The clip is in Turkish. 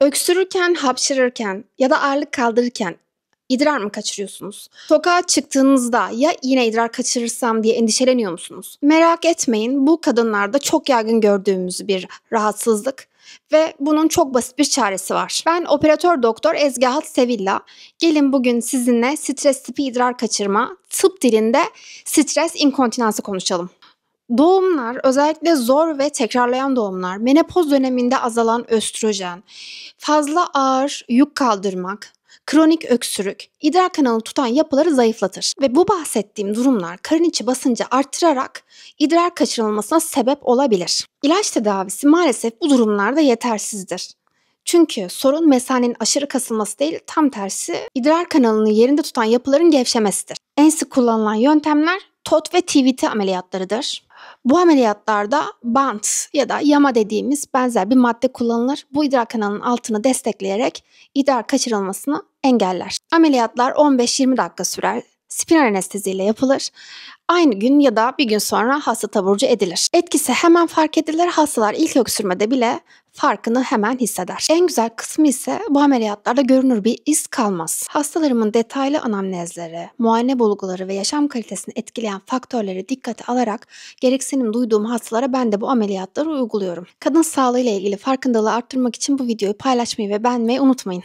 Öksürürken, hapşırırken ya da ağırlık kaldırırken idrar mı kaçırıyorsunuz? Sokağa çıktığınızda ya yine idrar kaçırırsam diye endişeleniyor musunuz? Merak etmeyin, bu kadınlarda çok yaygın gördüğümüz bir rahatsızlık ve bunun çok basit bir çaresi var. Ben operatör doktor Ezgi Sevilla. Gelin bugün sizinle stres tipi idrar kaçırma, tıp dilinde stres inkontinansı konuşalım. Doğumlar, özellikle zor ve tekrarlayan doğumlar, menopoz döneminde azalan östrojen, fazla ağır yük kaldırmak, kronik öksürük, idrar kanalını tutan yapıları zayıflatır. Ve bu bahsettiğim durumlar karın içi basıncı arttırarak idrar kaçırılmasına sebep olabilir. İlaç tedavisi maalesef bu durumlarda yetersizdir. Çünkü sorun mesanenin aşırı kasılması değil, tam tersi idrar kanalını yerinde tutan yapıların gevşemesidir. En sık kullanılan yöntemler TOT ve TVT ameliyatlarıdır. Bu ameliyatlarda bant ya da yama dediğimiz benzer bir madde kullanılır. Bu idrar kanalının altını destekleyerek idrar kaçırılmasını engeller. Ameliyatlar 15-20 dakika sürer. Spiral anesteziyle yapılır. Aynı gün ya da bir gün sonra hasta taburcu edilir. Etkisi hemen fark edilir. Hastalar ilk öksürmede bile farkını hemen hisseder. En güzel kısmı ise bu ameliyatlarda görünür bir iz kalmaz. Hastalarımın detaylı anamnezleri, muayene bulguları ve yaşam kalitesini etkileyen faktörleri dikkate alarak gereksinim duyduğum hastalara ben de bu ameliyatları uyguluyorum. Kadın sağlığı ile ilgili farkındalığı arttırmak için bu videoyu paylaşmayı ve beğenmeyi unutmayın.